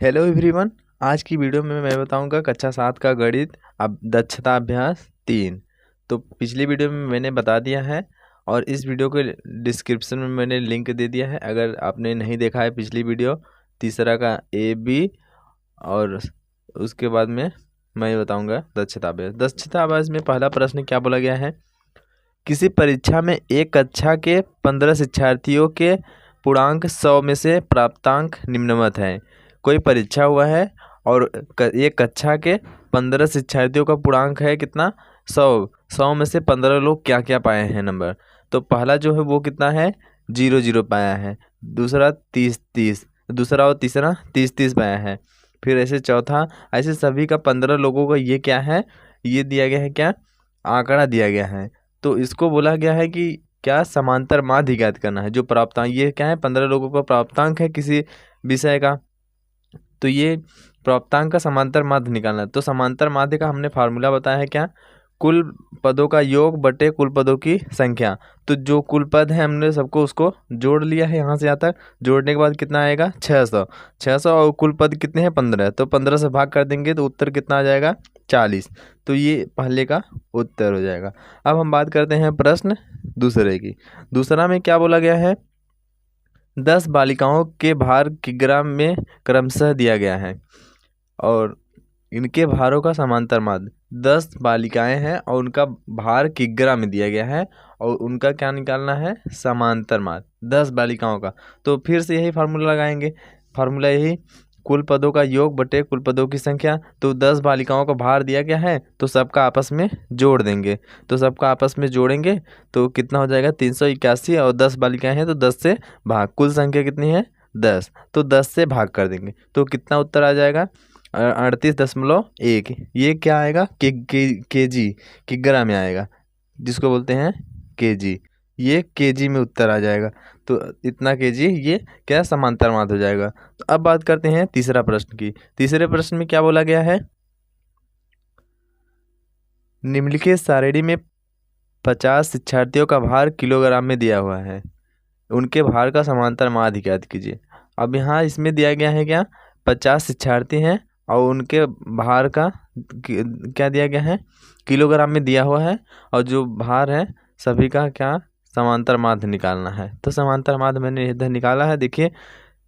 Hello everyone. आज की video में मैं बताऊंगा कक्षा 7 का गणित अब दक्षता अभ्यास 3। तो पिछली वीडियो में मैंने बता दिया है और इस वीडियो के डिस्क्रिप्शन में मैंने लिंक दे दिया है। अगर आपने नहीं देखा है पिछली वीडियो तीसरा का ए बी, और उसके बाद में मैं बताऊंगा दक्षता अभ्यास। दक्षता अभ्यास में पहला प्रश्न क्या बोला गया है, किसी परीक्षा में एक कक्षा के 15 शिक्षार्थियों के पूर्णांक 100 में से प्राप्तांक निम्नवत है। कोई परीक्षा हुआ है और एक कक्षा के 15 शिक्षार्थियों का पूर्णांक है कितना, 100 में से 15 लोग क्या क्या पाए हैं नंबर। तो पहला जो है वो कितना है, 0 पाया है। दूसरा 30 दूसरा और तीसरा 30 पाया है। फिर ऐसे चौथा, ऐसे सभी का 15 लोगों का ये क्या है, ये दिया गया है, क्या आंकड़ा दिया गया है। तो इसको बोला गया है कि क्या समांतर माध्य ज्ञात करना है। जो प्राप्तांक ये क्या है, 15 लोगों का प्राप्तांक है किसी विषय का, तो ये प्राप्तांक का समांतर माध्य निकालना है। तो समांतर माध्य का हमने फार्मूला बताया है, क्या कुल पदों का योग बटे कुल पदों की संख्या। तो जो कुल पद है हमने सबको उसको जोड़ लिया है, यहाँ से यहाँ तक जोड़ने के बाद कितना आएगा 600 और कुल पद कितने हैं 15, तो 15 से भाग कर देंगे तो उत्तर कितना आ जाएगा 40। तो ये पहले का उत्तर हो जाएगा। अब हम बात करते हैं प्रश्न दूसरे की। दूसरा में क्या बोला गया है, 10 बालिकाओं के भार किग्रा में क्रमशः दिया गया है और इनके भारों का समांतर माध्य। 10 बालिकाएं हैं और उनका भार किग्रा में दिया गया है और उनका क्या निकालना है, समांतर माध्य 10 बालिकाओं का। तो फिर से यही फार्मूला लगाएंगे, फार्मूला यही कुल पदों का योग बटे कुल पदों की संख्या। तो 10 बालिकाओं का भार दिया गया है तो सबका आपस में जोड़ देंगे। तो सबका आपस में जोड़ेंगे तो कितना हो जाएगा 381, और 10 बालिकाएं हैं तो 10 से भाग, कुल संख्या कितनी है 10, तो 10 से भाग कर देंगे तो कितना उत्तर आ जाएगा 38.1। ये क्या आएगा केजी, किग्रा में आएगा, जिसको बोलते हैं केजी। ये केजी में उत्तर आ जाएगा। तो इतना केजी ये क्या समांतर माध्य हो जाएगा। तो अब बात करते हैं तीसरा प्रश्न की। तीसरे प्रश्न में क्या बोला गया है, निम्नलिखित सारणी में 50 शिक्षार्थियों का भार किलोग्राम में दिया हुआ है, उनके भार का समांतर माध्य ज्ञात कीजिए। अब यहाँ इसमें दिया गया है क्या 50 शिक्षार्थी हैं और उनके भार का क्या दिया गया है, किलोग्राम में दिया हुआ है, और जो भार है सभी का क्या समांतर माध्य निकालना है। तो समांतर माध्य मैंने इधर निकाला है, देखिए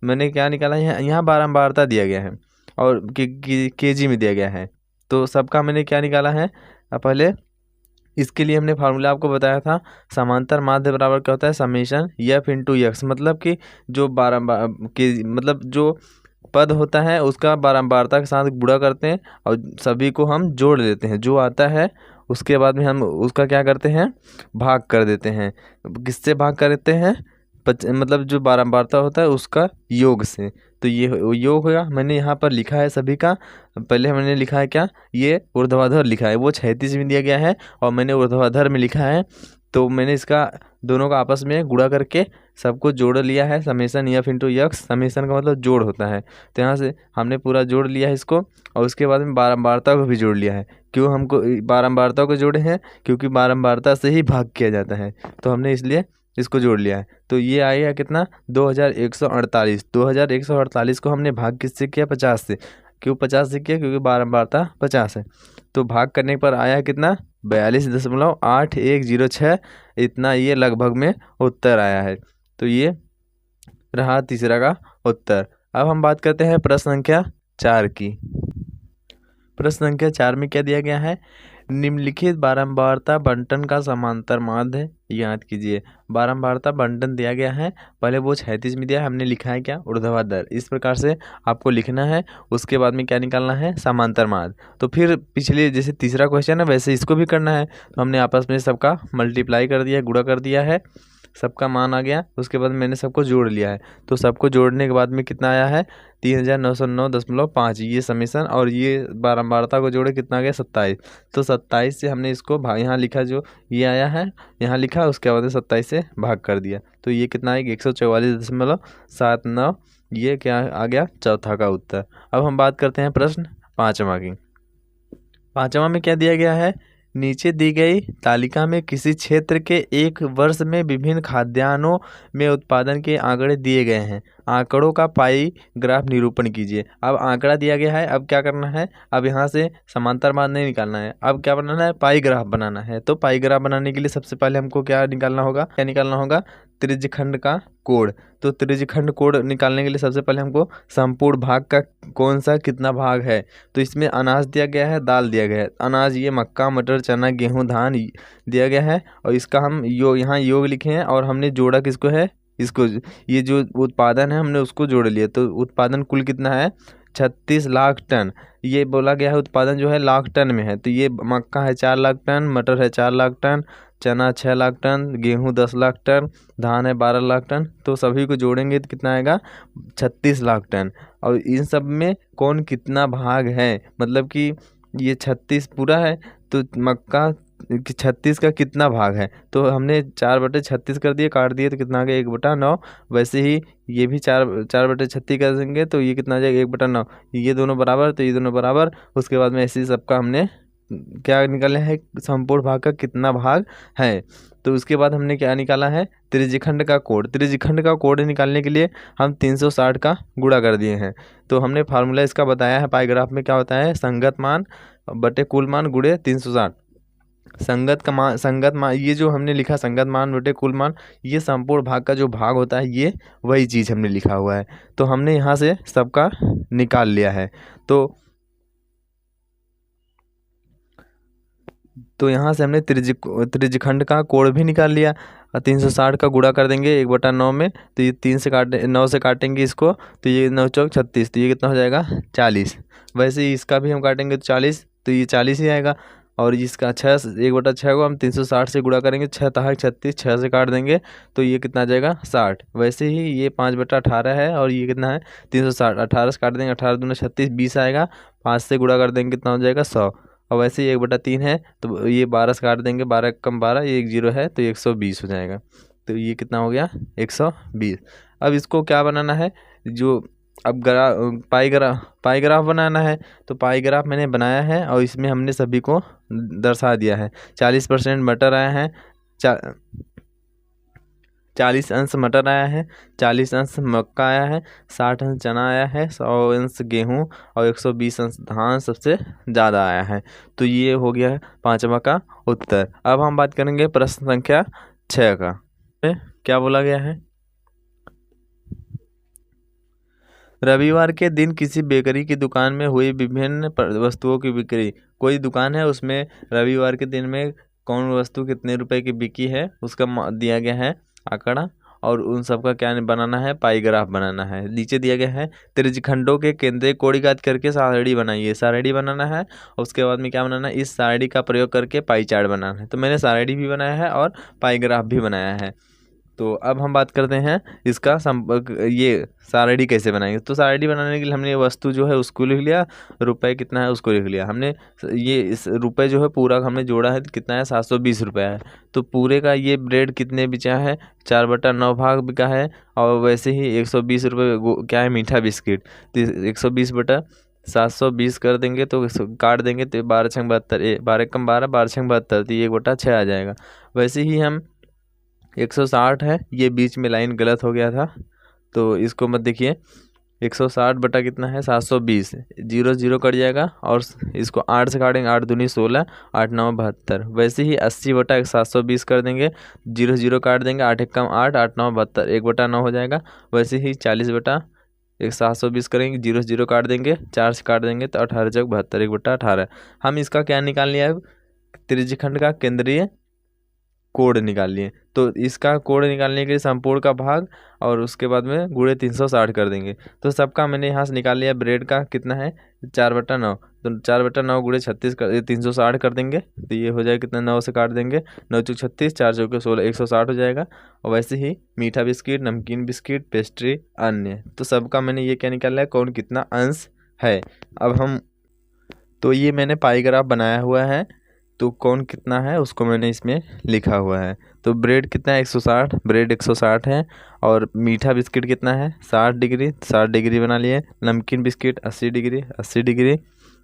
मैंने क्या निकाला है, यहाँ बारंबारता दिया गया है और केजी में दिया गया है। तो सबका मैंने क्या निकाला है, पहले इसके लिए हमने फार्मूला आपको बताया था, समांतर माध्य बराबर क्या होता है, समेशन एफ इंटू एक्स। मतलब कि जो बारंबार के मतलब जो पद होता है उसका बारंबारता के साथ गुणा करते हैं और सभी को हम जोड़ देते हैं, जो आता है उसके बाद में हम उसका क्या करते हैं, भाग कर देते हैं। किससे भाग करते हैं, मतलब जो बारंबारता होता है उसका योग से। तो ये योग होगा, मैंने यहाँ पर लिखा है सभी का। पहले मैंने लिखा है क्या, ये ऊर्ध्वाधर लिखा है, वो 36 में दिया गया है और मैंने ऊर्ध्वाधर में लिखा है। तो मैंने इसका दोनों का आपस में गुणा करके सबको जोड़ लिया है, summation F into x. Summation का मतलब जोड़ होता है, तो यहाँ से हमने पूरा जोड़ लिया है इसको और उसके बाद में बारंबारता को भी जोड़ लिया है। क्यों हमको बारंबारता को जोड़े हैं, क्योंकि बारंबारता से ही भाग किया जाता है, तो हमने इसलिए इसको जोड़ लिया है। तो ये आएगा कितना 2148। 2148 को हमने भाग किससे किया, 50 से। क्यों 50 से किया, क्योंकि बारंबारता 50 है। तो भाग करने पर आया कितना 42.8106, इतना ये लगभग में उत्तर आया है। तो ये रहा तीसरा का उत्तर। अब हम बात करते हैं प्रश्न संख्या 4 की। प्रश्न संख्या 4 में क्या दिया गया है, निम्नलिखित बारंबारता बंटन का समांतर माध्य याद कीजिए। बारंबारता बंटन दिया गया है, पहले वो 36 में दिया है, हमने लिखा है क्या ऊर्ध्वाधर। इस प्रकार से आपको लिखना है, उसके बाद में क्या निकालना है, समांतर माध्य। तो फिर पिछले जैसे तीसरा क्वेश्चन है वैसे इसको भी करना है। तो हमने आपस में सबका मल्टीप्लाई कर दिया, गुणा कर दिया है, सबका मान आ गया। उसके बाद मैंने सबको जोड़ लिया है। तो सबको जोड़ने के बाद में कितना आया है 3909.5, ये समेशन, और ये बारंबारता को जोड़े कितना आ गया 27। तो 27 से हमने इसको भाग, यहाँ लिखा जो ये आया है यहाँ लिखा, उसके बाद 27 से भाग कर दिया। तो ये कितना आएगा 144.79। ये क्या आ गया चौथा का उत्तर। अब हम बात करते हैं प्रश्न 5वां की। 5वां में क्या दिया गया है, नीचे दी गई तालिका में किसी क्षेत्र के एक वर्ष में विभिन्न खाद्यान्नों में उत्पादन के आंकड़े दिए गए हैं। आंकड़ों का पाई ग्राफ निरूपण कीजिए। अब आंकड़ा दिया गया है, अब क्या करना है, अब यहाँ से समांतर मान नहीं निकालना है, अब क्या बनाना है, पाई ग्राफ बनाना है। तो पाई ग्राफ बनाने के लिए सबसे पहले हमको क्या निकालना होगा, त्रिज्यखंड का कोण। तो त्रिज्यखंड कोण निकालने के लिए सबसे पहले हमको संपूर्ण भाग का कौन सा कितना भाग है। तो इसमें अनाज दिया गया है, दाल दिया गया है। अनाज ये मक्का, मटर, चना, गेहूँ, धान दिया गया है और इसका हम यहाँ योग लिखे हैं और हमने जोड़ा किसको है, इसको। ये जो उत्पादन है हमने उसको जोड़ लिया। तो उत्पादन कुल कितना है, 36 लाख टन। ये बोला गया है उत्पादन जो है लाख टन में है। तो ये मक्का है 4 लाख टन, मटर है 4 लाख टन, चना 6 लाख टन, गेहूँ 10 लाख टन, धान है 12 लाख टन। तो सभी को जोड़ेंगे तो कितना आएगा, 36 लाख टन। और इन सब में कौन कितना भाग है, मतलब कि ये 36 पूरा है तो मक्का 36 का कितना भाग है। तो हमने 4/36 कर दिए, काट दिए तो कितना आ गया, 1/9। वैसे ही ये भी 4/36 कर देंगे तो ये कितना आ जाएगा, 1/9। ये दोनों बराबर, तो ये दोनों बराबर। उसके बाद में ऐसे ही सबका हमने क्या निकाला है, संपूर्ण भाग का कितना भाग है। तो उसके बाद हमने क्या निकाला है, त्रिज्यखंड का कोण। त्रिज्यखंड का कोण निकालने के लिए हम 360 का गुणा कर दिए हैं। तो हमने फार्मूला इसका बताया है, पाई ग्राफ में क्या होता है, संगत मान बटे कुल मान गुणे 360। संगत मान ये जो हमने लिखा, संगत मान बटे कुल मान, ये संपूर्ण भाग का जो भाग होता है, ये वही चीज़ हमने लिखा हुआ है। तो हमने यहाँ से सबका निकाल लिया है। तो यहाँ से हमने त्रिज्यखंड का कोण भी निकाल लिया। 360 का गुणा कर देंगे 1/9 में, तो ये 9 से काटेंगे इसको, तो ये 9 चौक 36, तो ये कितना हो जाएगा, 40। वैसे ही इसका भी हम काटेंगे तो 40, तो ये 40 ही आएगा। और इसका 1/6 को हम 360 से गुणा करेंगे, 6 तहा 36, 6 से काट देंगे तो ये कितना आ जाएगा, 60। वैसे ही ये 5/18 है और ये कितना है, 360। 18 से काट देंगे, 18 दूना 36, 20 आएगा। 5 से गुणा कर देंगे कितना हो जाएगा, 100। और वैसे ही 1/3 है तो ये 12 से काट देंगे, 12 कम 12, ये 1 0 है तो 120 हो जाएगा। तो ये कितना हो गया, 120। अब इसको क्या बनाना है, जो अब पाई ग्राफ बनाना है। तो पाई ग्राफ मैंने बनाया है और इसमें हमने सभी को दर्शा दिया है। 40% मटर आया है, 40 अंश मटर आया है, 40 अंश मक्का आया है, 60 अंश चना आया है, 100 अंश गेहूँ और 120 अंश धान सबसे ज़्यादा आया है। तो ये हो गया है 5वां का उत्तर। अब हम बात करेंगे प्रश्न संख्या 6 का। क्या बोला गया है, रविवार के दिन किसी बेकरी की दुकान में हुई विभिन्न वस्तुओं की बिक्री। कोई दुकान है, उसमें रविवार के दिन में कौन वस्तु कितने रुपए की बिकी है उसका दिया गया है आंकड़ा, और उन सब का क्या बनाना है, पाई ग्राफ बनाना है। नीचे दिया गया है त्रिज्यखंडों के केंद्रीय कोण ज्ञात करके सारणी बनाइए। सारणी बनाना है और उसके बाद में क्या बनाना है, इस सारणी का प्रयोग करके पाई चार्ट बनाना है। तो मैंने सारणी भी बनाया है और पाई ग्राफ भी बनाया है। तो अब हम बात करते हैं इसका ये सारणी कैसे बनाएंगे। तो सारणी बनाने के लिए हमने वस्तु जो है उसको लिख लिया, रुपए कितना है उसको लिख लिया हमने। ये इस रुपए जो है पूरा हमने जोड़ा है, कितना है, 720 रुपया है। तो पूरे का ये ब्रेड कितने बिचा है, 4/9 भाग बिका है। और वैसे ही 120 रुपये क्या है, मीठा बिस्किट। तो 120/720 कर देंगे तो काट देंगे तो 12 छंग 72, 12 कम 12, 12 छंग 72, तो ये 1/6 आ जाएगा। वैसे ही हम 160 है, ये बीच में लाइन गलत हो गया था तो इसको मत देखिए। 160 बटा कितना है, 720, 0 0 कट जाएगा और इसको 8 से काटेंगे, 8 दूनी 16, 8 9 72। वैसे ही 80 बटा 720 कर देंगे, 0 0 काट देंगे, 8 1 कम 8, 8 9 72, 1/9 हो जाएगा। वैसे ही 40 बटा 720 करेंगे, 0 0 काट देंगे, 4 से काट देंगे तो 18 चौक 72, 1/18। हम इसका क्या निकाल लिया है, त्रिज्यखंड का केंद्रीय कोण निकाल लिए। तो इसका कोण निकालने के लिए संपूर्ण का भाग और उसके बाद में गुणे 360 कर देंगे। तो सबका मैंने यहाँ से निकाल लिया। ब्रेड का कितना है, 4/9, तो 4/9 गुणे 36 कर 360 कर देंगे तो ये हो जाएगा कितना, 9 से काट देंगे, 9 चौक 36, 4 चौके 16, 160 हो जाएगा। और वैसे ही मीठा बिस्किट, नमकीन बिस्किट, पेस्ट्री, अन्य, तो सबका मैंने ये क्या निकाला है, कौन कितना अंश है। अब हम तो ये मैंने पाई ग्राफ बनाया हुआ है, तो कौन कितना है उसको मैंने इसमें लिखा हुआ है। तो ब्रेड कितना है, 160, ब्रेड 160 है। और मीठा बिस्किट कितना है, 60 डिग्री, 60 डिग्री बना लिए। नमकीन बिस्किट 80 डिग्री, 80 डिग्री।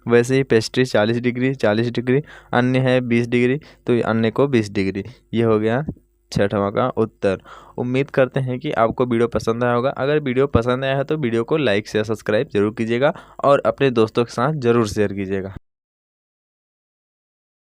वैसे ही पेस्ट्री 40 डिग्री, अन्य है 20 डिग्री, तो अन्य को 20 डिग्री। ये हो गया छठवां का उत्तर। उम्मीद करते हैं कि आपको वीडियो पसंद आया होगा। अगर वीडियो पसंद आया है तो वीडियो को लाइक शेयर सब्सक्राइब जरूर कीजिएगा और अपने दोस्तों के साथ ज़रूर शेयर कीजिएगा।